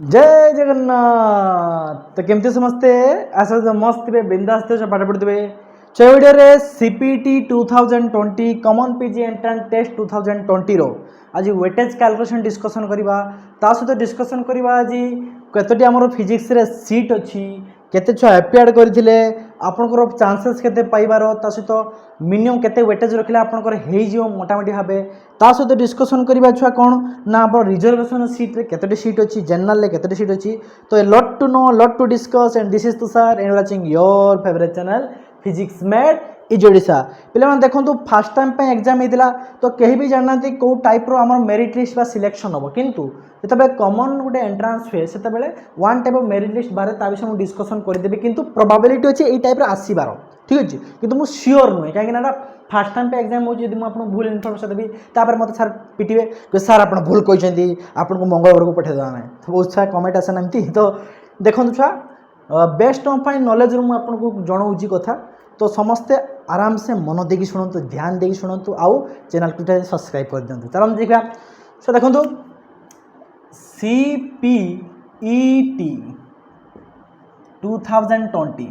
जय जगन्नाथ। तो केमती समस्ते आशा मस्त थे बिंदास थे पाठ पढ़ुवे वीडियो रे CPT 2020 common PG entrance test 2020 रो आज वेटेज कैलकुलेशन डिस्कशन करवा ता सहित डिस्कशन करवा आज केतोटी आमर फिजिक्स रे सीट अच्छी केते छुआ एपियाड करथिले आपनकर चांसेस केते पाइबार ता सहित मिनिमम केते वेटेज रखिले आपनकर हेइ जिवो मोटामोटी भाबे ता सहित डिस्कशन करबा छुआ कोन ना आप रिजर्वेशन सीट रे केतोटी सीट अच्छी जनरल रे केतोटी सीट अच्छी तो lot to no lot to discuss and this is Tushar and watching your favourite channel physics made easy Odisha. पिला माने देखंतु फर्स्ट टाइम पे एग्जाम हेदिला तो केही भी जाननांती को टाइप रो हमर मेरिट लिस्ट बा सिलेक्शन हो किंतु जेतबे कॉमन गुटे एंट्रेंस हुए सेतबेले one type of merit list बारे ता विषय मु डिस्कशन कर देबी किंतु प्रोबेबिलिटी अछि एई टाइप रो आसीबार ठीक अछि किंतु मु श्योर नुहे काहे ना फर्स्ट टाइम पे एग्जाम हो जदि मु आपन भूल इन्फॉर्मेशन देबी तापर मते सर पिटिबे कि सर आपन भूल कहिसेंती आपन को मंगलवार को पठे देबा नै तो बहुत सारा कमेंट आसन एमती तो देखंतु छुआ बेस्ट ऑफ फाइन नॉलेज रो मु आपन को जणाउजी कथा तो समस्ते आराम से मन देकी शुणु ध्यान देकी शुणु आउ चैनल को सब्सक्राइब कर दिंतु चलो देखा सो देखो सीपीईटी 2020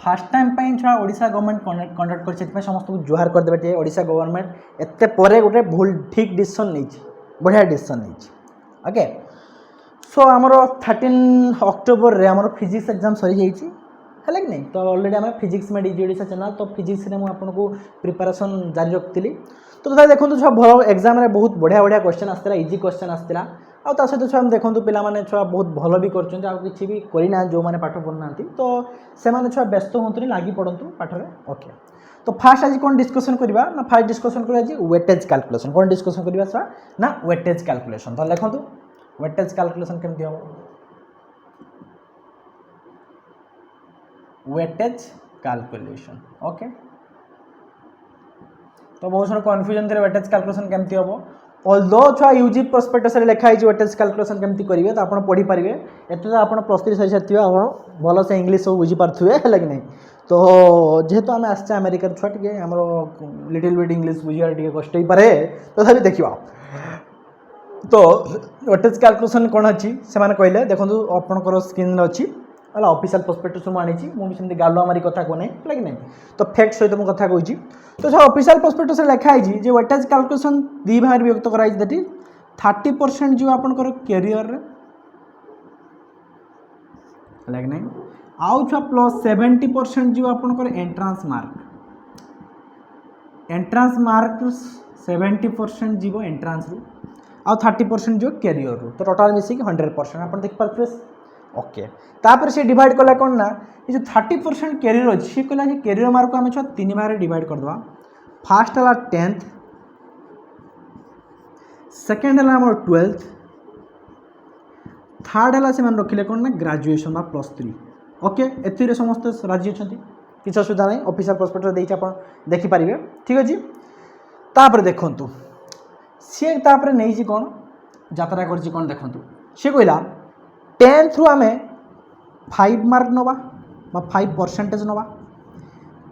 फास्ट टाइम छुआ ओडिशा गवर्नमेंट कंडक्ट कर समस्त को जुहार कर देबे ओडिशा गवर्नमेंट एते परे गोटे भूल ठीक डिसीजन नहीं बढ़िया डिसीजन नहीं ओके सो आमर 13 अक्टोबर रे आमर फिजिक्स एग्जाम सरी जाइए है कि नहीं तो ऑलरेडी आम physics made easy Odisha channel तो फिजिक्स रे आपको प्रिपरेशन जारी रखी तो तथा देखो छुआ भल एग्जाम रे बहुत बढ़िया बढ़िया क्वेश्चन आसला इजी क्वेश्चन आसला आ सहित छुआ देखो पे छुआ बहुत भल भी कर भी करना जो मैंने पाठ पढ़ना तो से छुआ व्यस्त हूँ लगी पड़तु पाठरे ओके तो फास्ट आज कौन डिस्कसन करवा ना फास्ट डिस्कसन करवा आज वेटेज कैलकुलेशन कौन डिस्कसन करवा छुआ ना वेटेज कैलकुलेशन तो देखो वेटेज कैलकुलेशन केमती हम वेटेज कैलकुलेशन ओके तो बहुत सारा कन्फ्यूजन थे वेटेज कैलकुलेशन केमती हम ऑल्दो छुआ यूजी प्रोस्पेक्टस रे लिखा है वेटेज कैलकुलेशन केमती करेंगे तो आप पढ़ी पारे एत तो आप प्लस 3 सरी सारी आप भल से इंग्लीश सब बुझी पारे है कि नहीं तो जेहेतु आम आसचे अमेरिका छुआ टे आम लिटिल बिट इंग्लीश बुझा टे कष्ट ही पारे तथापि देखा तो वेटेज कैलकुलेशन कौन अच्छी से कहले देखो आपंकर स्क्रीन अच्छी है ऑफिशियल प्रोस्पेक्टस मुझे मुझे गालुआ मारी कथा कहना है कि नहीं तो फैक्ट सहित मुझे कथा कही तो सब ऑफिशियल प्रोस्पेक्टस लिखाई जो वेटेज कैलकुलेशन दी भाग विभक्त कराई 30% जो आपंकर कैरियर है कि नहीं आउ छुआ प्लस 70% जो आपंकर एंट्रांस मार्क 70% जीव एंट्रांस रु आउ 30% जो कैरियर रु तो टोटाल मिसिक 100% आप देखिए ओके तापर से डिवाइड कला कौन ना ये जो 30% कैरियर अच्छी कहला कैरियर मार्क को आम छुआ 3 भाग डिवाइड करदे फास्ट है 10th सेकेंड है आम 12th थर्ड है से रखिले कौन ना ग्रेजुएशन +3 ओके ए समस्त राजी अच्छा किसी असुविधा नहीं ऑफिशियल प्रोस्पेक्टस देख आप देखिपारे ठीक अच्छे तापर देखु सी तापर नहीं कौन यात्रा कर कौन देखु सी कहला 10th रु आम 5 मार्क नवा 5% नवा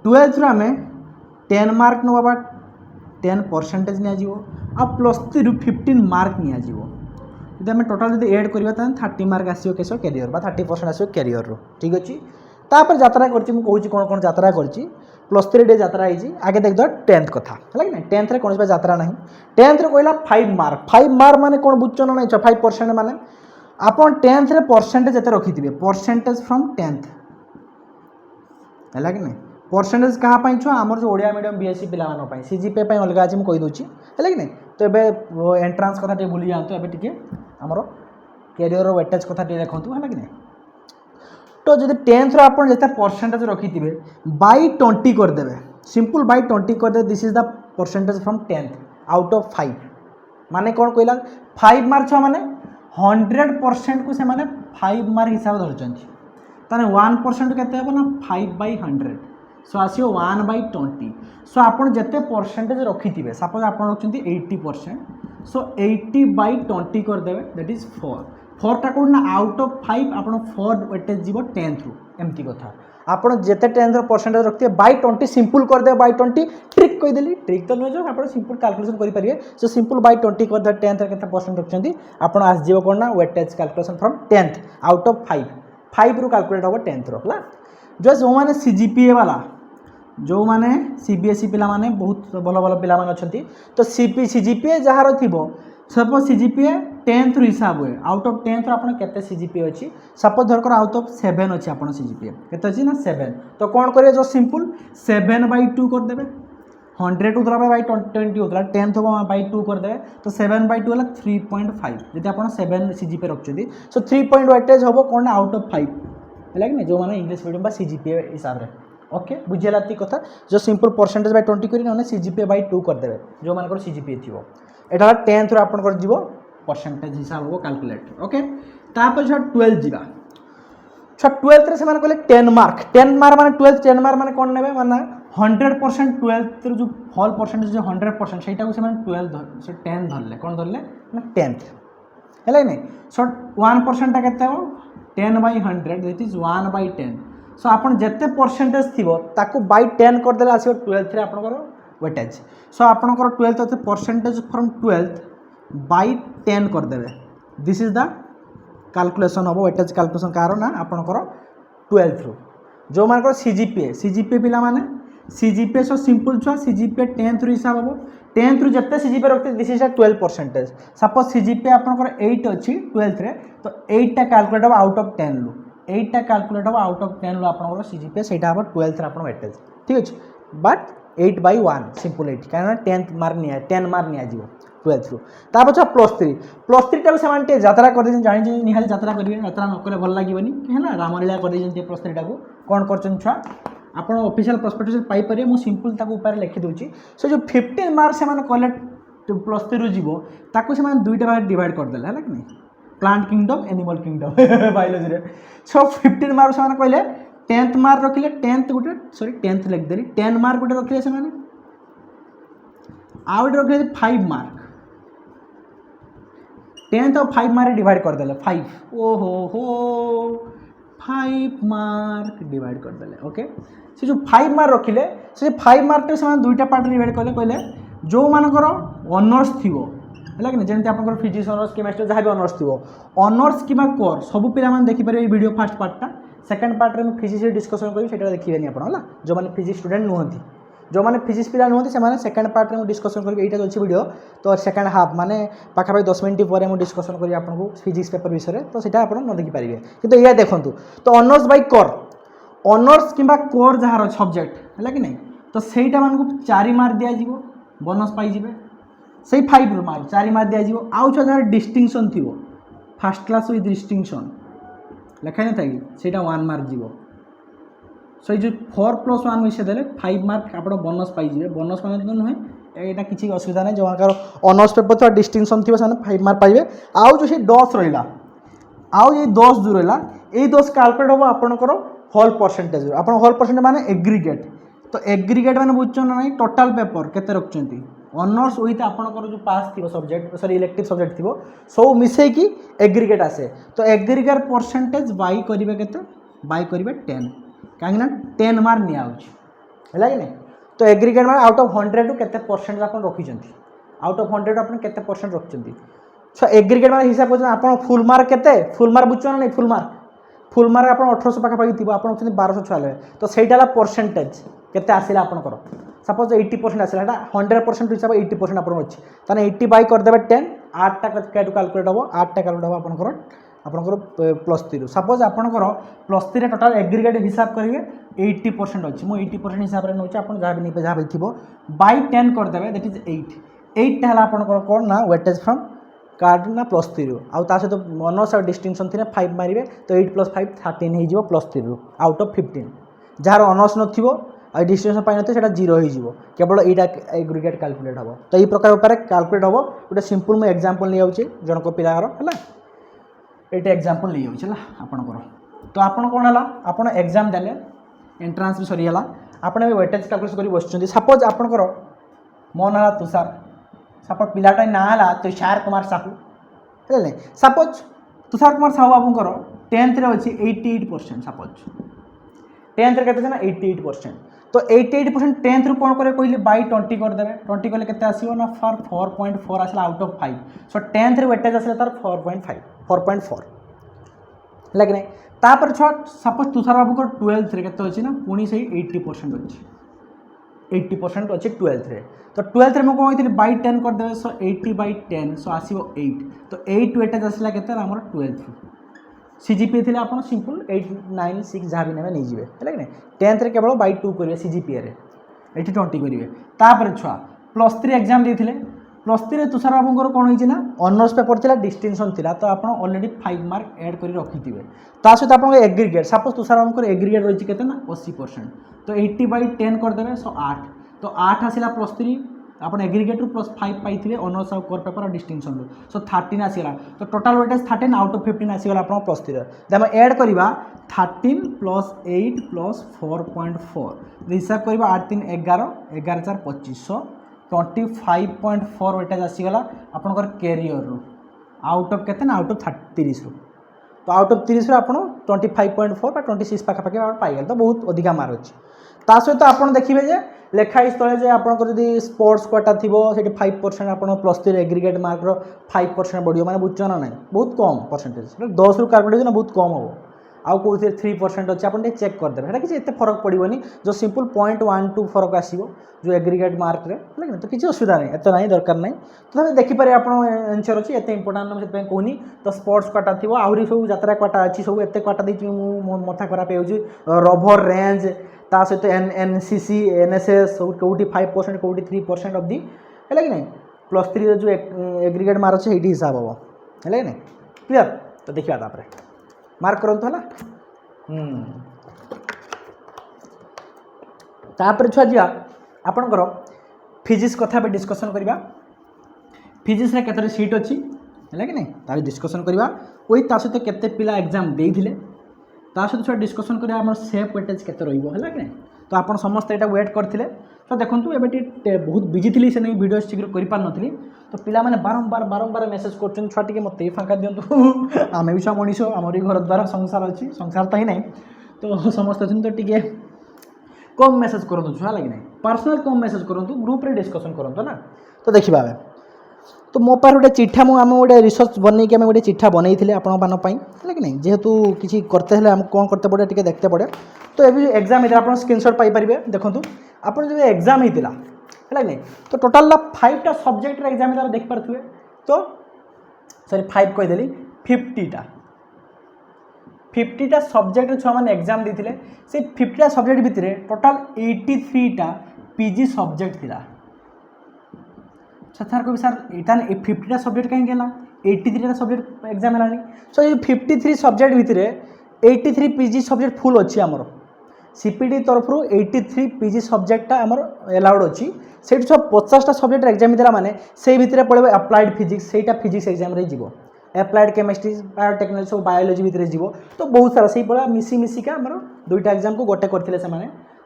12th रु आम 10 मार्क नवा 10% निजी आ +3 रु 15 मार्क निजी यदि आम टोटाल जब एड करवा 30 मार्क आसो केस कैरियर 30% आसो कैरियर रो ठीक अच्छे तापर यात्रा कर कौन कौन यात्रा कर +3 डे यात्रा होगी आगे देख 10th कथा है कि 10th कौन यात्रा ना 10th कहला 5 मार्क माने कौन बुझन ना 5% माने आप 10th रे परसेंटेज एत रखी थे परसेंटेज फ्रॉम 10th है कि नहीं परसेंटेज क्या छुआ आमर जो ओडिया मीडियम बीएससी पे सीजीपीए अलग आज मुझे कहीदे है कि नहीं तो ये एंट्रांस कथा टे भूली जातु एबे टिके आमर कैरियर वेटेज कथा टे देखु है कि नहीं तो जब 10th रो आप जिते परसेंटेज रखी थे बाई 20 करदे सिंपल बाई 20 करदे this is the percentage from 10th out of 5 माने कौन कहला 5 मार्क छुआ माने 100% को से माने 5 मार्क हिसाब धरते 1% के ना 5/100 सो आसो 1/20 सो आप जिते परसेंटेज रखी थे सपोज आप रखते 80% सो 80/20 करदे दैट इज 4 टा कौन ना आउट ऑफ 5 आप 4 वेटेज जीव 10th रु एमती कथा ଆପଣ ଯେତେ 10th परसेंटेज रखिए बाय 20 सिंपल कर दे बाय 20 ट्रिक कहि देली ट्रिक तो नुह जो आप सिंपल कैलकुलेशन करि परिए सो सिंपल बाय 20 कर दे 10th केते परसेंट रखछंती आपण आस जीव कोन ना weightage calculation from 10th out of 5 रु कैलकुलेट होबो 10th रो हला जो माने सीजीपीए वाला जो माने सीबीएसई पिला माने बहुत भल भल पिला माने अछंती तो सीजीपीए जहार थिबो सपोज सीजीपीए 10th रु हिसाब हुए आउट ऑफ 10th रो आपण केते सीजीपीए अछि सपोज धर कर आउट ऑफ 7 अछि आपण सीजीपीए केते अछि ना 7 तो कोन करिए जो सिंपल 7/2 कर देबे 100 उतरा बाय 20 उतरा 10th हो बाय 2 कर देबे तो 7/2 हला 3.5 जदि आपण 7 सीजीपीए रखछथि सो 3 पॉइंट वेटेज होबो कोन आउट ऑफ 5 हला कि जो माने इंग्लिश मीडियम बा सीजीपीए हिसाब रे ओके बुझेला ती कथा जो सिंपल परसेंटेज बाय 20 करी ना सीजीपीए बाय 2 कर देबे जो मान सीजीपीए थी एटा 10th रो आपन कर जीवो परसेंटेज हिसाब हो कैलकुलेट ओके तापर जो 12 जीवा छ 12th रे से माने कहले 10 मार्क माने 12th 10 मार्क माने कोन नेबे माने 100% 12th रो जो फॉल परसेंटेज जो 100% सेटा को से माने 12 से 10 धरले कोन धरले ना 10th हैला नै सो 1% ता केते हो 10/100 दैट इज 1/10 सो आपण जेते परसेंटेज थिबो ताको बाय 10 कर देला आसीबो 12th रे आपण करो वेटेज सो आपण करो 12th अते परसेंटेज फ्रॉम 12th बाय 10 कर देबे this is the calculation of weightage calculation car ना आपण करो 12th रो जो मान करो सीजीपीए पिला माने सीजीपीए सो सिंपल छुआ सीजीपीए 10th रो हिसाब हो 10th रो जते सीजीपीए रखते दिस इज 12% सपोज सीजीपीए आपण करो 8 अछि 12th रे तो 8 टा कैलकुलेट हो आउट ऑफ 10 लो 8 टा कैलकुलेट हो आउट ऑफ 10 लो आपण सीजीपीए सेटा हो 12th रे आपण वेटेज ठीक अछि बट 8/1 सिंपल 8 कारण 10th मार्क निया 10 मार्क निया जीवो 12th रो ता पछा +3 टा सेमान टे यात्रा कर दे जानि निहाल यात्रा करिवे यात्रा न करे भल लागिवनी हैना रामलीला कर दे जंती +3 टा को कोन करचन छुआ आपण ऑफिशियल प्रोस्पेक्टस पाई परिए मु सिंपल ताको ऊपर लिखि दोची सो जो 15 मार्क सेमान कहले +3 रो जीवो ताको सेमान दुईटा भाग डिवाइड कर देला हैला कि नहीं plant kingdom animal kingdom biology रे सो 15 मार्क सेमान कहले 10th मार्क रखिले 10th गुटे सॉरी 10th लिख देली 10 मार्क गुटे रखिले से माने आउट रखिले 5 मार्क 10th और 5 मार्क डिवाइड कर देले 5 ओहो हो 5 मार्क डिवाइड कर देले ओके से जो 5 मार्क रखिले से 5 मार्क से माने दुईटा पार्ट डिवाइड करले कहले जो मानकर ऑनर्स थिवो हला कि जेंति आपन फिजिक्स ऑनर्स केमिस्ट्री जहाँ भी ऑनर्स थिवो ऑनर्स किबा कोर सब पिला मान देखि पारे वीडियो फर्स्ट पार्टटा सेकंड पार्ट रे फिजिक्स रे डिस्कशन करी सेटा देखिबेनी आपन हला जो माने फिजिक्स स्टूडेंट नुहंती जो माने फिजिक्स पिला नुहंती से माने सेकंड पार्ट रे डिस्कशन करी एटा अछि वीडियो तो सेकंड हाफ माने पाखा भाई 10 मिनिट पर हम डिस्कशन करी आपन को फिजिक्स पेपर विषय रे तो सेटा आपन न देखि पारिबे किंतु या देखंतु तो ऑनर्स बाय कोर ऑनर्स किबा कोर जहार सब्जेक्ट हला कि नहीं तो सेटा मान को 4 मार्क दिया जीवो बोनस पाई जिवे सही 5 मार्क 4 मार्क दिया जीवो आउ छ जहार डिस्टिंक्शन थिवो फर्स्ट क्लास विथ डिस्टिंक्शन लिखा नहीं था कि 1 मार्क जीवो सो जो 4+1 विषय देले 5 मार्क आप बोनस पाई बोनस मान तो नुहे यहाँ किसी असुविधा नहीं जो ऑनर्स पेपर थोड़ा डिस्टिंक्शन थी 5 मार्क पाइबे आउ जो 10 रहा आउ ये 10 जो रहा ये 10 कैलकुलेट हम आपंकर होल परसेंटेज आप होल परसेंटेज माने एग्रीगेट तो एग्रीगेट मैंने बुझे ना नहीं टोटाल पेपर केते रखुंट ऑनर्स विथ आपंकर जो पास थी सब्जेक्ट सॉरी इलेक्टिव सब्जेक्ट थी सब मिसेकी एग्रीगेट आसे तो एग्रीगेट परसेंटेज बाई करेंगे केते बाई करेंगे 10 कहीं 10 मार्क निया है कि नहीं तो aggregate mark out of 100 to केते परसेंट आप रखिंट आउट ऑफ 100 आप केते परसेंट रखिंट सो एग्रीगेट मार्क हिसाब कर आप फुल मार्क केते फुल मार्क बुझ ना नहीं फुल मार्क आप 1800 पाखापाखि थी आप 1296 तो सहीटा परसेंटेज केते आसिला आपनकर सपोज 80% आसिला 100% हिसाब 80% आप अच्छी ताने 80 बाई करदे 10 8टा कैलकुलेट हम 8टा कैलकुलेट हम आपंकर +3 सपोज आपंकर +3 टोटाल एग्रीगेट हिसाब करेंगे 80% अच्छी मुझे 80% हिसाब से नौ जहाँ भी जहाँ भी थी बाई 10 करदे दैट इज 8 है आपंकर कौन ना वेटेज फ्रॉम कार्ड ना +3 आउ ता सहित ऑनर्स और डिस्टिंक्शन थी 5 मारे तो 8 + 5 13 हो +3 आउट ऑफ 15 जार ऑनर्स नथिबो आ डिस्टिंक्शन पाई नथे सेटा 0 हो केवल एटा एग्रीगेट कैलकुलेट हम तो ये प्रकार उपाय कैलकुलेट हम गोटे सिंपल मुझे एग्जांपल नहीं आउचे जनक पिलार है ये एग्जांपल नहीं आउचे आपणकर तो आपन कौन है आपन एग्जाम देले एंट्रांस भी सरीगला आपन वेटेज कैलकुलेट कर बस सपोज आपणकर मो ना तुषार सपोज पिलाटा ना है तुषार कुमार साहू है सपोज तुषार कुमार साहू बाबूर 10th रे अच्छी 88% सपोज टेन्थ रे केते ना 88%। तो 88% टेन्थ रु कौन करे कहली बाई 20 करदे 20 कले केते आसीबो ना 4.4 आसला आउट ऑफ 5। सो टेन्थ रे वेटेज आसला तार 4.5 4.4 लागे नहीं। तापर छुआ सपोज तुषार बाबू को 12th रे केते अछि ना पुनी सही 80% अछि 80% अच्छे 12th रे। तो 12th रे मैं कौन कहती बाई 10 कर देवे। सो 80/10 सो आसीबो 8। तो 8 वेटेज आसला केते हमर 12th रू। सीजीपीए थिले आपण सिंपल 8 9 6 जहाँ भी नेबे नहीं जिवे है कि 10th रे केवल बाई 2 करिवे सीजीपीए रे 80/20 करिवे। तापर छुआ +3 एग्जाम देथिले +3 रे तुषार बाबूंकर कौन होइछि ना ऑनर्स पेपर थिला डिस्टिंक्शन थिला। तो आपण ऑलरेडी 5 मार्क ऐड करी रखिथिबे। ता सहित आपण एग्रीगेट सपोज तुषार बाबूंकर एग्रीगेट रहिछि केते ना 80%। तो 80/10 कर देबे। सो 8 तो 8 आसिला +3 आपण एग्रीगेट रु +5 पाइथिले ऑनर्स और कोर पेपर और डिस्टिंक्शन रु। सो 13 आसिला। तो टोटल वेटेज 13 आउट ऑफ 15 आसीगला आपण +3 रे। हम ऐड करबा 13 + 8 + 4.4 हिसाब करबा 8 3 11 11 4 2500 25.4 वेटेज आसीगला आपनकर कैरियर रु आउट ऑफ केते ना आउट ऑफ 30 रु। तो आउट ऑफ 30 रु आपण 25.4 बा 26 पाखा पाखा पाई गेल। तो बहुत अधिका मार्क अछि। ता सहित आपण देखिबे जे लेखाई स्थले जे आपनकर जदी स्पोर्ट्स कोटा थिबो सेठी 5% आपण +3 एग्रीगेट मार्क रो 5% बढ़ियो माने बुझछना नै बहुत कम परसेंटेज 10 रु कैलकुलेट ना बहुत कम हो। आउ को 3% अछि आपण चेक कर देबे। एटा किछि एते फरक पड़िबोनी जो सिंपल 0.12 फरक आसीबो जो एग्रीगेट मार्क रे लेकिन तो किछि असुविधा नै एते नै दरकार नै। तो हम देखि पारे आपण आंसर अछि एते इंपोर्टेंट हम सेते कोनी। तो स्पोर्ट्स कोटा थिबो आउरी सब यात्रा कोटा अछि सब एते कोटा दै मु मथा खराब होउछि रबर रेंज ता सहित एनसीसी एनएसएस सब कोटी 5% कोटी 3% ऑफ दी है कि नहीं +3 जो एग्रीगेट मार्क अछि एठी हिसाब हो है कि नहीं क्लियर। तो देखिया तापर मार्क करंत हला तापर छुआ जिया आपनकर फिजिक्स कथा पे डिस्कशन करबा। फिजिक्स रे केते सीट अछि है कि नहीं तार डिस्कशन करबा। ओई ता सहित केते पिला एग्जाम देइथिले ता सहित छुआ डिस्कशन करिया हमर सेफ वेटेज केते रहइबो है कि नहीं। तो आपण समस्त एटा वेट करथिले। तो देखंतु एबेटी बहुत बिजी थिली से नहीं वीडियो शीघ्र करि पार नथिली। तो पिला माने बारंबार मेसेज करछन छुआ टिके मते फांका दियंतु आमे भी मनीष हमरी घर द्वारा संसार अछि संसार तो ही नहीं। तो समस्त अछन तो टिके कम मेसेज करंतु छुआ लागि नहीं पर्सनल कम मेसेज करंतु ग्रुप रे डिस्कशन करंतु ना। तो देखिबा तो मो पार गोटे चिठा मु आम गोटे रिसर्च बन के गोटे चिठा बनई आपण लेकिन जेहेतु किसी करते हैं आम कौन करते पड़े टी देखते पड़े। तो ये एग्जाम होता आप स्क्रीनशॉट पाइपर देखो आप जो एग्जाम होता है नहीं तो टोटाल 5टा सब्जेक्ट एग्जाम आप देखिपे। तो सॉरी 5 कहीदेली 50टा सब्जेक्ट छुआ मैंने एग्जाम देते से 50टा सब्जेक्ट भितर टोटाल 83टा पीजी सब्जेक्ट थिला। सर कह सर यहाँ 50टा सब्जेक्ट कहीं 83टा सब्जेक्ट एग्जाम है। सो ये 53 सब्जेक्ट भितर 83 पीजी सब्जेक्ट फुल अच्छी आमर सीपीटी तरफ 83 पीजी सब्जेक्टा आमर एलाउड अच्छी से सब 50टा सब्जेक्ट एग्जाम देला माने से भितर पड़े अप्लाइड फिजिक्स से फिजिक्स एग्जाम रे जीवो एप्लाइड केमिस्ट्री बायोटेक्नोलॉजी सब बायोलॉजी भितर जीवो। तो बहुत सारा से भाया मिसिका आमर 2टा एग्जाम को गोटे करते से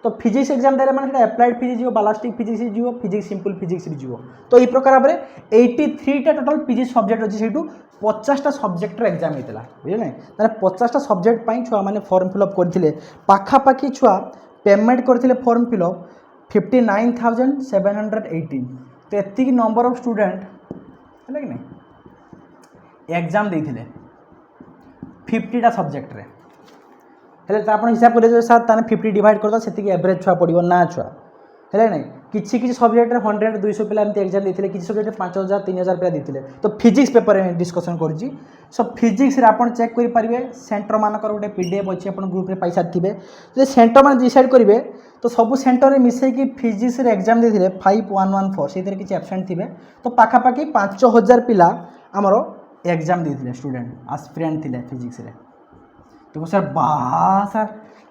तो फिजिक्स एग्जाम देला माने एप्लाइड फिजिक्स जीवो बालास्टिक फिजिक्स जीवो फिजिक्स सिंपल फिजिक्स जीवो। तो ये प्रकार भाव 83टा टोटाल पीजी सब्जेक्ट अच्छी से 50टा सब्जेक्ट एग्जाम होता बुझे ना 50टा सब्जेक्ट छुआ मैंने फॉर्म फिलअप करते पाखापाखि छुआ पेमेंट करते फॉर्म फिलअप 59,718। तो एति नंबर ऑफ स्टूडेंट है कि नहीं एग्जाम देते 50टा सब्जेक्ट रे हेले तो आप हिसाब करेंगे सर ताने 50 डिवाइड करदा से एवरेज छुआ पड़ो ना छुआ है नहीं किसी सब्जेक्ट 100 200 पिला एमती एग्जाम देते किसी सब्जेक्ट 5,000 3,000 पिला देते। तो फिजिक्स पेपर में डिस्कसन करुँची सो फिजिक्स रे आपण चेक करेंगे सेंटर मानकर गोटे पीडीएफ अच्छी आप ग्रुप रे पैसा थे जो सेंटर मैंने डिसाइड करेंगे तो सब सेंटर में मिसेकी फिजिक्स रे एग्जाम देते 5114 से किसी एब्सेंट थे। तो पाखापाखि 5,000 पिला आमर एग्जाम देते स्टूडेंट एस्पिरेंट थे फिजिक्स रे। तो सर बाह सर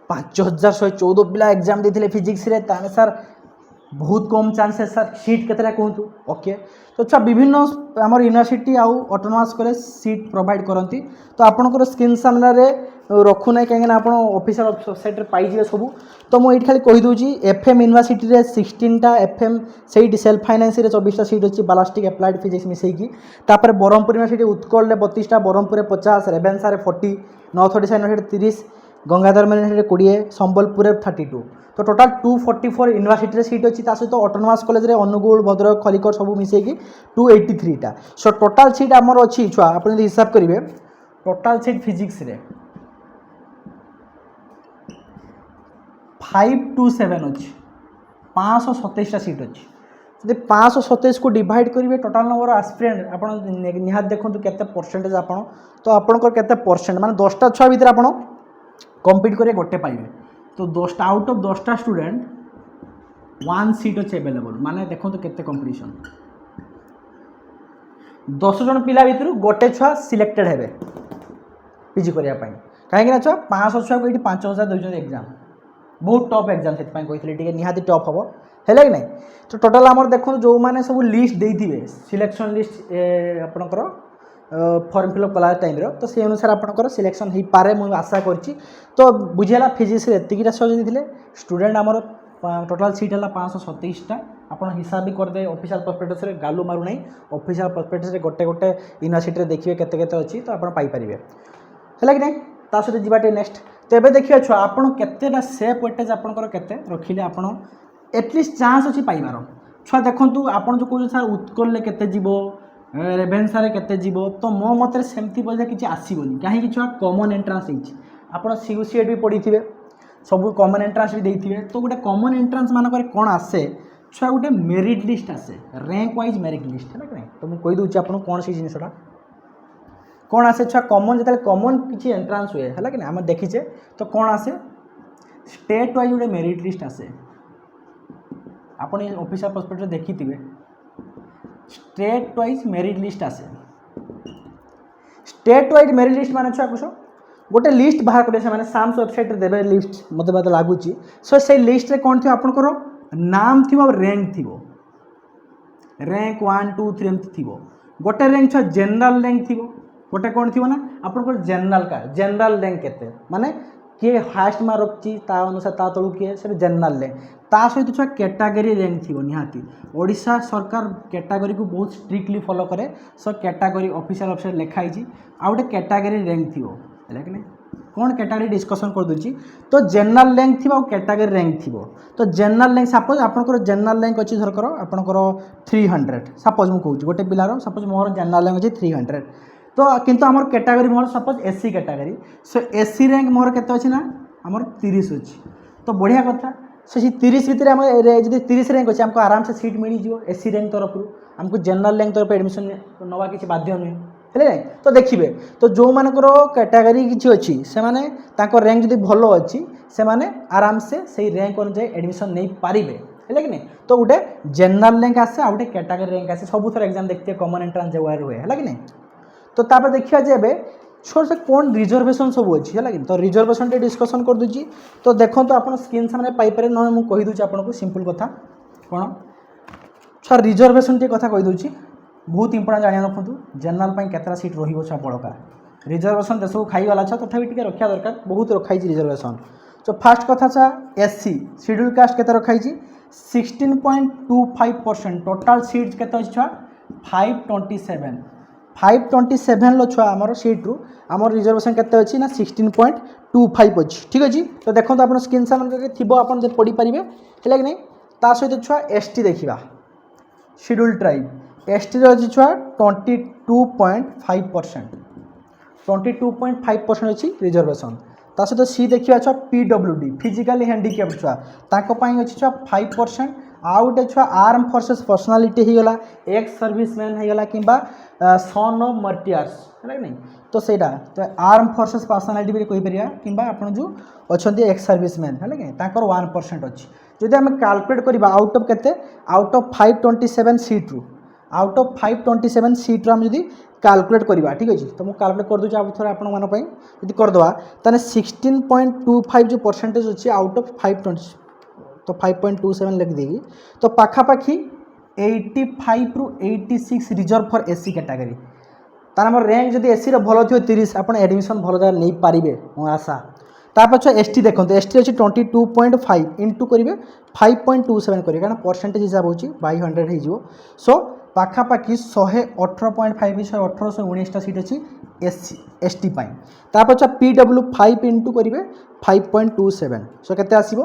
5,114 पिला एग्जाम देते फिजिक्स रे ताने सर बहुत कम चांसेस सर सीट केतरा कहतु ओके। तो छुआ विभिन्न आम यूनिवर्सिटी आउ ऑटोनोमस कॉलेज सीट प्रोवाइड करती। तो आपंकर स्क्रीन सामने रखु ना कहीं आप ऑफिशियल वेबसाइट पाइबे सब। तो मुझे खाली कहीदे एफएम यूनिवर्सिटी रे 16टा एफएम से सेल्फ फाइनेंस 24टा सीट अच्छी बालास्टिक एप्लाइड फिजिक्स मिसेकी। तापर ब्रह्मपुर यूनिवर्सिटी उत्कल 32टा Brahmapur 50 Ravenshaw 40 north Odisha university 30 Gangadhar Meher university 20 Sambalpur 32 तो टोटाल 244 यूनिवर्सिटी सीट अच्छी सहित ऑटोनोमस कॉलेज रे अनुगुल भद्रक खलिकोट सब मिसेकी 283 टा सो टोटाल सीट आमर अच्छी छुआ आप हिसाब करेंगे टोटाल सीट फिजिक्स रे 527 अच्छी 527 सीट अच्छी जब 527 को डिवाइड करेंगे टोटाल नंबर आस्पिरेंट आप निहात देखो केते परसेंटेज आप तो आपंकर केते परसेंट माने 10टा छुआ भितर आप कम्पीट करेंगे गोटे पाइबे तो 10टा आउट ऑफ 10टा स्टूडेंट 1 सीट अच्छे अवेलेबल माने देखो केते कंपटीशन 10 जन पिला भितर गोटे छुआ सिलेक्टेड हेबे पीजी करिया पई कहीं छुआ 500 छुआ को ये 5000 दौरान एग्जाम बहुत टफ एग्जाम से कही निहाती टफ हम है कि नहीं तो टोटाल आम देखो जो मैंने सब लिस्ट देते सिलेक्शन लिस्ट आपणकर फॉर्म फिलअप कला टाइम तो से अनुसार आपंकर सिलेक्शन हो पारे मुझे आशा करी तो बुझीगला फिजिक्स एतिकीटा सज देते स्टूडेंट आमर टोटाल सीट है 527टा आप हिसाब भी करदे ऑफिशियल प्रोस्पेक्टस रे गालू मारू नहीं ऑफिशियल प्रोस्पेक्टस रे गोटे गोटे यूनिवर्सिटी देखिए केते केते अच्छी तो आप पाइपर है कि नहीं ता सहित जीवाटे नेक्स्ट तो ये देखिए छुआ आपड़ केतेटा सेफ वेटेज आपंकर केते रखिले आप एटलिस्ट चान्स अच्छी पाइबार छुआ देखूँ आप जो कौन सर उत्कल केते जीवो रेभेन्सा केते जीवो तो मो मत सेमती बोलते किसी आसबनी कहीं छुआ कॉमन एंट्रांस आप सीट भी पढ़ी थे सब कॉमन एंट्रांस भी देते तो गोटे कॉमन एंट्रांस मानक कौन आसे छुआ गोटे मेरिट लिस्ट आसे रैंक वाइज मेरिट लिस्ट है कि नहीं तो मुझे कहीदे आपको कौन से जिनसा कौन आसे छुआ कॉमन जो कॉमन किसी एंट्रांस हुए है कि आम देखीचे तो कौन आसे स्टेट वाइज गोटे मेरिट लिस्ट आसे आप ऑफिशियल प्रोस्पेक्टस देखी थे स्टेट वाइज मेरिट लिस्ट आसे स्टेट वाइज मेरिट लिस्ट माने छुआ कुछ गोटे लिस्ट बाहर करेंगे मैंने साम्स वेबसाइट रे देवे लिस्ट मत लगुच सो से लिस्ट रे कौन थी आपंकर नाम थी रैंक थी रैंक 1 2 3 एमती थी गोटे रैंक छुआ जनरल रैंक थी गोटे कौन थी ना आपंकर जनरल का जनरल रैंक केते माने किए हाएस्ट मार्क रखी अनुसार ता तलू किए से जनरल रैंक ता सहित छुआ कैटेगरी रैंक थी निहाती ओडिशा सरकार कैटेगरी को बहुत स्ट्रिक्टली फॉलो करे सो कैटेगरी ऑफिशियल वेबसाइट लिखाई आ गोटे कैटेगरी रैंक थी है कि नहीं कौन कैटेगरी डिस्कसन कर दूची तो जनरल रैंक थी कैटेगरी रैंक थी तो जनरल रैंक सपोज आपंकर जनरल रैंक अच्छी धरकर आपंकर 300 सपोज मुझे कहूँ गोटे पिलार सपोज मोर जनरल रैंक अच्छी 300 तो किंतु आमर कैटेगरी मोर suppose SC category so SC rank मोर केते अछि ना आमर 30 अच्छी तो बढ़िया कथा सो 30 भितर आम जब 30 रैंक अच्छे आमको आराम से सीट मिल जाए एससी रैंक तरफ आमको जनरल रैंक तरफ एडमिशन नवा किसी बाध्य नुहे है तो देखिए तो जो मानकर कैटेगरी किसी अच्छी से माने रैंक जब भल अच्छी से माने आराम से सही रैंक अनुसार एडमिशन नहीं पारे है कि नहीं तो गोटे जनरल रैंक आसे आ गए कैटेगरी रैंक आसे सब थर एग्जाम देखते कॉमन एंट्रांस जो हुए है कि नहीं तो तापर देखिए जे छोड़ से कौन रिजर्वेशन सब अच्छी है तो रिजर्वेशन टे डिस्कसन कर दूची तो देखो तो आप स्क्रीन सामने पाइपर ना मुझे कहीदे आपको सिंपल कथा कौन छुआ रिजर्वेशन टे कथा कहीदे बहुत इंपोर्टेंट जाना रखुँ जनरल केतटा सीट रहा बड़का रिजर्वेशन देश को खाईगला तथापि टी रखा दरकार बहुत रखाई रिजर्वेशन तो फास्ट कथा छा एससी शेड्यूल कास्ट के रखाई 16.25% टोटाल सीट के छुआ 527 लो छुआ आमर सीट्रु आमर रिजर्वेशन केते अच्छी ना 16.25 अच्छी ठीक अच्छे तो देखो आप स्क्रीन सामने थी आप पढ़ी पारे है कि नहीं ता सहित छुआ एसटी देखा शेड्यूल ट्राइब एसटी अच्छी छुआ 22.5% अच्छी रिजर्वेशन ता सहित सी देखा छुआ पीडब्ल्यूडी फिजिकली हैंडिकैप्ड छुआ तांको अच्छी छुआ 5% आउ गोटे छुआ आर्म फोर्सेस पर्सनालीटी होगला एक्स सर्विसमैन होगला कि सन ऑफ मार्टियर्स है नहीं तो सहीटा तो आर्म फोर्सेस पर्सनालीटी भी कहीपर कि आप जो अच्छा एक्स सर्विसमैन है कि 1% अच्छी जदि आम कैलकुलेट करवा आउट ऑफ केते आउट ऑफ 527 सीट्रु आउट ऑफ 527 सीट्रु आम जब कैलकुलेट करवा ठीक अच्छे तो मुझे कैलकुलेट कर दूसरी आप थोड़ा करदे ताने 16.25 जो परसेंटेज अच्छी आउट ऑफ 520 तो 5.27 लिख देगी तो पाखापाखी 85 रु 86 रिजर्व फॉर एससी कैटेगरी तार आम रैंक जब एससी भल थी 30 आप एडमिशन भल जगह नहीं पारे मो आशा तापछ एसटी देखो एसटी अच्छी 22.5 इंटू करेंगे 5.27 करेंगे कारण परसेंटेज हिसाब हो 100 हो सो पाखापाखि 118.5 118 सीट अच्छी एस टी तापर छुआ PW 5 इंटू करेंगे 5.27 सो के आसो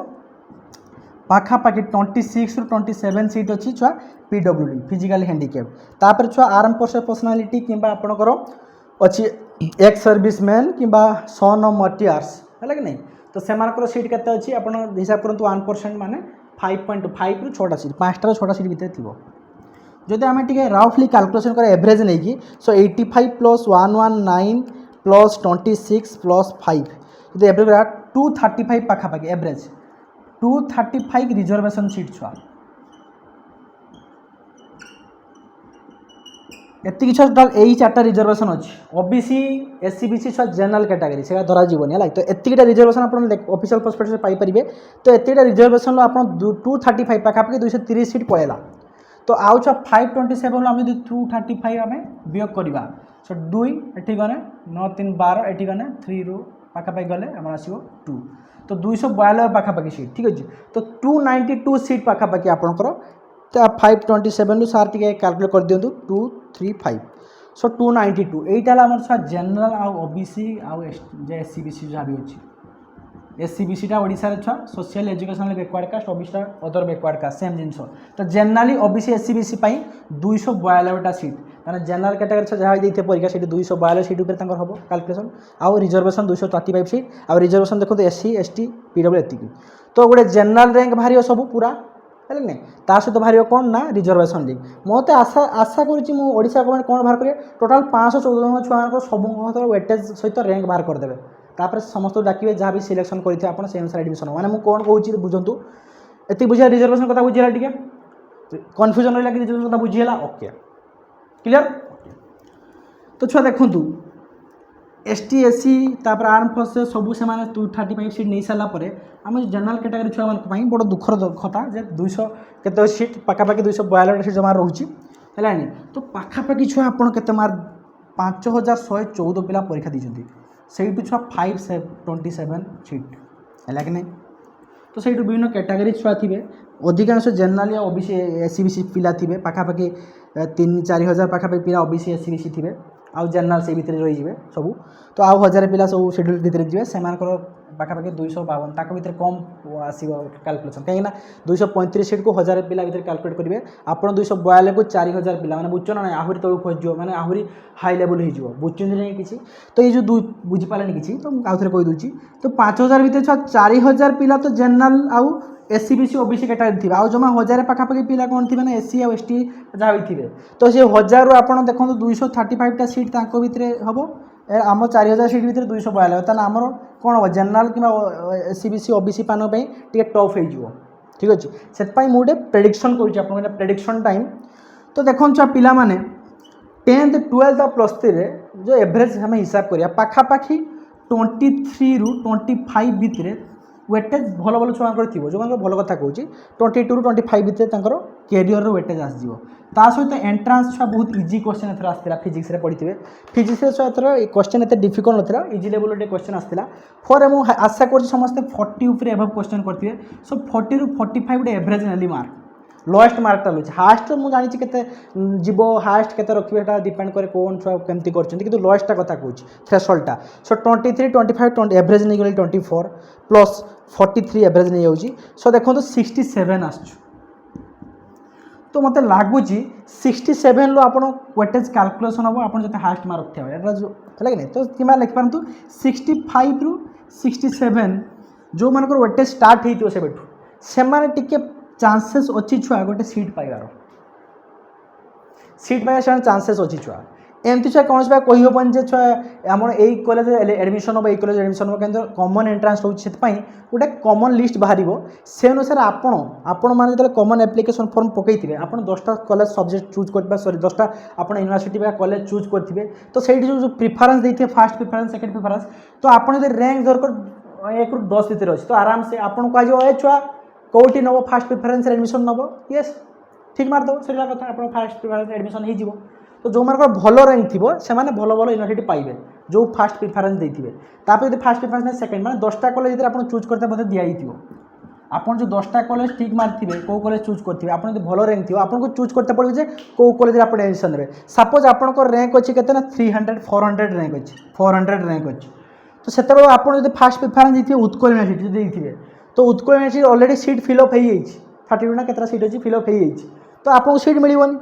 पाखापाखि 26 ରୁ 27 सीट अच्छी छुआ PWD फिजिकल हैंडिकैप तापर छुआ आर्म फोर्स पर्सनालिटी कि आपणकर अच्छी एक्स सर्विसमैन कि सन ऑफ मार्टियर्स है कि नहीं तो से सीट के अच्छी आप हिसाब करूँ 1% माने 5.5 ରୁ 6टा सीट 5टा 6टा सीट भितर थी जदि आम टे राउफली कैलकुलेशन कर एवरेज नहीं कि सो 85 प्लस 119 प्लस 26 प्लस 5 जो एवरेज 235 पाखापाखि एवरेज 235 रिजर्वेशन सीट छुआ एति छुआ टोटाल यही 4टा रिजर्वेशन अच्छी ओबीसी एससी बीसी छुआ जनरल कैटेगरी से धरा जीवन है तो एतिकटा रिजर्वेशन आप ऑफिशियल प्रोस्पेक्टस से पाइपर तो एतिकटा रिजर्वेशन आप 235 पाखापाखि 230 सीट पड़ेगा तो आउ छुआ 527 आम जो 235 आम वियोग करवा सो 2 ये गने 9 3 12 ये गने 3 रू पाखापाखि गले आम आसो 2 तो 292 पाखापाखि सीट ठीक अच्छे तो 292 सीट पाखापाखि आपंकर 527 सार टे कैलकुलेट कर दिंतु 235 सो 292 यहीटा आम छुआ जनरल आउ ओबीसी आउ एससी बीसी जहाँ भी अच्छी एससी बीसीटा ओडिशा छुआ social educational backward caste OBC other backward caste same जिन तो जनरली ओबीसी एससी बीसी 292टा सीट मैंने जनरल कैटेगरी छुआ जहाँ देते परीक्षा से 292 सीट हम हम कैलकुलेसन आउ रिजर्वेशन 235 सीट आउ रिजर्वेशन देखो एससी एसटी पीडब्ल्यू एति तो गोटे जनरल रैंक बाहर सब पूरा है नहीं ता सहित बाहर कौन ना रिजर्वेशन लिंक मत आशा आशा करा गवर्नमेंट कौन बाहर करेंगे टोटाल 514 छुआ सब वेटेज सहित रैंक बाहर करदे तापर समस्त डाकिए जहाँ भी सिलेक्शन करते आप से अनुसार एडमिशन मैंने मुझे कौन कहूँ बुझंतु ये बुझा रिजर्वेशन कथा बुझीला टे कन्फ्यूजन रहा कि रिजर्वेशन कथा बुझीला ओके क्लियर तो छुआ देखु एसटी एससी तापर आर्म फोर्स सबू से 235 सीट नहीं सारापर आम जनरल कैटेगरी छुआ मान बड़ दुखर कथा जे 200 केते सीट पाखापाखि 242 सीट जमा रोचे है तो पाखापाखि छुआ आपड़ के मार्क 5114 पिला परीक्षा दी से छुआ 527 सीट है कि नहीं तो से विभिन्न कैटेगरी छुआ थे अधिकांश जनरल या ओबीसी एससी बीसी पिला थे पाखापाखि 3-4 हजार पाखापाखि पिला ओबीसी एससी बीसी थे आउ जनरल से भितर रही सबू तो आउ 1000 पिला सब शेड्यूल भितर जी से पाखापाखि 252 ताक भितर कम आसो कैलकुलेसन कहीं 235 सीट को 1000 पिला भितर कैलकुलेट करेंगे आप 242 को 4000 पिला मैंने बुझ ना आहरी तक खोज मैंने आहरी हाई लेवल हो बुझे नहीं किसी तो ये जो बुझीपारे किसी तो आउ थे कहीदे तो 5000 भितर छुआ 4000 पिला तो जनरल आउ एससी बीसी ओबीसी कैटेगरी थी आउ जमा 1000 पाखापाखि पिला कौन थी मैंने एससी और एसटी जहाँ भी थे तो से 1000 आप देखो 235टा सीट भितर हम आम 4000 सीट भितर 242 ताल आमर कौन हम जनरल कि एससी बीसी ओबीसी पान टे टफ हो ठीक अच्छे से मुझे प्रेडिक्शन कर प्रेडिक्शन टाइम तो देखो छुआ पिला माने 10th 12th और +3 जो एवरेज हमें हिसाब करिया पाखापाखि 23 ରୁ 25 भितर वेटेज भल भल छुआ थी जो भल कथा कहूँ 22 ରୁ 25 भितर कैरियर वेटेज आसो ता सहित एंट्रांस छुआ बहुत इजी क्वेश्चन एथर आसाला फिजिक्स रे पढ़ी फिजिक्स छुआ एथर क्वेश्चन एत डिफिकल्ट ना इजी लेवल गोटे क्वेश्चन आसाला फोर मुझे आशा कर समस्ते 40 ऊपर एभव क्वेश्चन करते सो 40 ରୁ 45 गोटे एवरेज नेली मार्क लोएस्ट मार्कटा लुचे हाएस्ट मुझे जानी के जीव हाएस्ट के रखिए डिपेंड करे कौन छुआ केमती कर लोएस्टा कथा कहूँ थ्रेशोल्डटा सो 23 25 एवरेज नहीं गली 24 प्लस 43 एवरेज नहीं जाऊँगी सो देखो 67 आस तो मत लगुच 67 रू आप वेटेज कैलकुलेसन हम आप जो हाएस्ट मार्क रखा है कि नहीं तो कि लिखिपारतु 65 ରୁ 67 जो मान वेटेज स्टार्ट हो से चांसेस अच्छी छुआ गोटे सीट पाइबार सीट पाइबा से चांसेस अच्छी छुआ एमती छुआ कौन छुआ कहीहबन जे छुआ आम यही कॉलेज एडमिशन हम कॉलेज एडमिशन हम क्या कमन एंट्रांस रोचे गोटे कमन लिस्ट बाहर से अनुसार आपण मैंने जो कमन एप्लिकेशन फॉर्म पकई आप 10टा कॉलेज सब्जेक्ट चूज कर सॉरी 10टा आप यूनिवर्सिटी कॉलेज चूज करेंगे तो से जो प्रिफरेन्स देते फर्स्ट प्रिफरेन्स सेकेंड प्रिफरेन्स तो आप रैंक धरकर 1 ରୁ 10 भितर अच्छे तो आराम से आपको कह छुआ कौटी नब फास्ट प्रिफरेन्स एडमिशन नब येस ठीक मारदेव से कथा आप फास्ट प्रिफरेन्स एडमिशन हो तो जो मानक भल रैंक थी से भल भल यूनिवर्सिटी पाइबे जो फास्ट प्रिफरेन्स देते फास्ट प्रिफरेन्स सेकेंड मैंने 10टा कॉलेज आप चूज करते दिखाई आपन जो 10टा कॉलेज ठीक मारथिबे को कॉलेज चूज करथिबे आपन जदि भलो रैंक थिबो आपन को चूज करते पड़बे जे को कॉलेज रे आपन एडमिशन रे सपोज आपन को रैंक अछि केते ना 300 400 रैंक अछि 400 रैंक अछि तो सेते आपन जदि फर्स्ट प्रेफरेंस दिथिबे उत्कल यूनिवर्सिटी देथिबे तो Utkal university already seat fill up हेइ अछि 32 ना केतरा सीट अछि फिल अप हेइ अछि तो आपन को सीट मिलिबोनी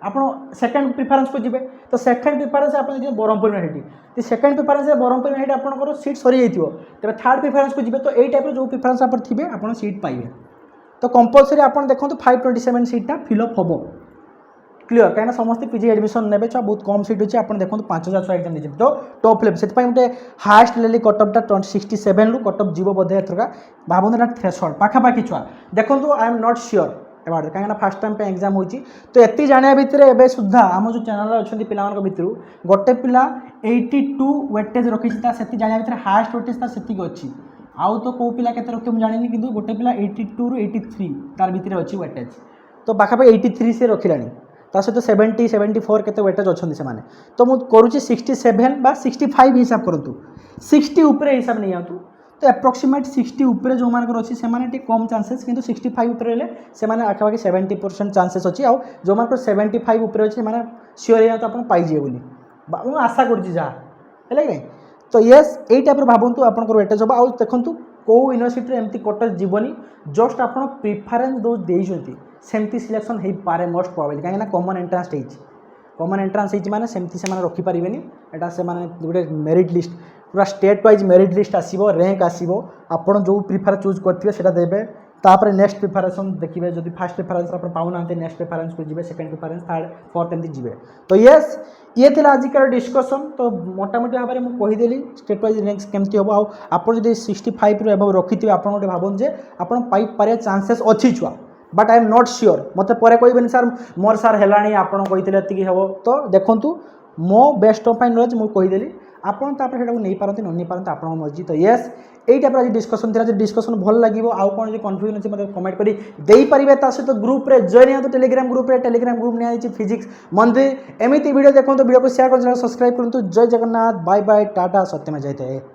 आपन सेकंड प्रेफरेंस को जिबे तो सेकंड प्रेफरेंस आपन जे Berhampur university second preference Berhampur university आपन सीट सरी जाइथिबो तबे थर्ड प्रेफरेंस को जिबे तो एई टाइप जो प्रेफरेंस आपन थिबे आपन सीट पाइबे तो कंपलसरी आपन देखंतु 527 सीटा फिल अप होबो क्लियर कहीं समस्त पीजी एडमिशन ने बहुत कम सीट अच्छे आप देखो 5000 एग्जाम दीजिए तो टॉप लेवल से गोटे हाएस्ट लेवल कटअपटा 67 रु कटअप जीव बोधे एथरका भावना थ्रेशोल्ड पाखापाखि छुआ देखो I am not sure about कहीं फास्ट टाइम पे एग्जाम होची तो एति जानिया भितर एबे सुद्धा आम जो चैनल अच्छा पिला भितर गोटे पिला 82 वेटेज रखी से जानिया भितर हाएस्ट वेटेज तार सेतिक अच्छी आउ तो कौ पिला केते रखी जानी कि गोटे पिला 82 रु 83 तार भितर अच्छी वेटेज तो पाखापाखि 83 से रखिलानी ता सहित 70 74 केते वेटेज अच्छे से तो मुझे करुच्ची 67 बा 65 हिसाब करूँ 60 उपरे हिसाब नहीं आतु तो एप्रोक्सीमेट 60 उपरे जो मानकर अच्छी से कम चांसेस किंतु 65 उपरे हेले से आखापाखि 70% चांसेस अच्छी आउ जो मानकर 75 उपरे अच्छे से सियोर या तो आप पाइजे बोली मुझे आशा करुच्ची जहाँ है तो येस यही टाइप भावतु आपंकर वेटेज हम आउ देखूँ कौ यूनिवर्सिटी एमती कटअप जीवनी जस्ट आप प्रिफरेन्स दो देती सेमती सिलेक्शन हो पारे मोस्ट प्रोबेबली कहीं कॉमन एंट्रांस कॉमन एंट्रांस माने सेमती से रखिपारे एटा से गोटे मेरिट लिस्ट पूरा स्टेट वाइज मेरिट लिस्ट आसो रैंक आसो आपड़ जो प्रिफर चूज करेंगे देवे तापर नेक्स्ट प्रिफरेसन देखिए जब फास्ट प्रिफरेंस आप पाऊना नेक्स्ट प्रिफरेंस को जी सेकेंड प्रिफरेंस थर्ड फोर्थ एमती जी तो येस ये थी आजिकार डिस्कसन तो मोटामोटी भाव में मुझे कहीदेली स्टेट वाइज रैंक्स केमती हम आप 65 रु एबव रखिथे आप गोटे भावन जे आप पाइपर चांसेस अच्छी छुआ but I am not sure मत पर कहबेनि सर मोर सार है आप कही हम तो देखूँ मो बेस्ट ऑफ माई नॉलेज मुझे कहीदेली आपड़ नहीं पारती न नहीं पारती आपन मर्जी तो येस यही टाइप आज डिस्कसन थी डिस्कसन भल लगे आउ कौन जो कन्फ्यूजन अच्छे मतलब कमेंट करेंगे सहित ग्रुप रे जॉइन हो टेलीग्राम ग्रुप नहीं फिजिक्स मंदिर एमती वीडियो देखो वीडियो को शेयर कर सब्सक्राइब करूँ जय जगन्नाथ बाय बाय टाटा सत्यमेव जयते।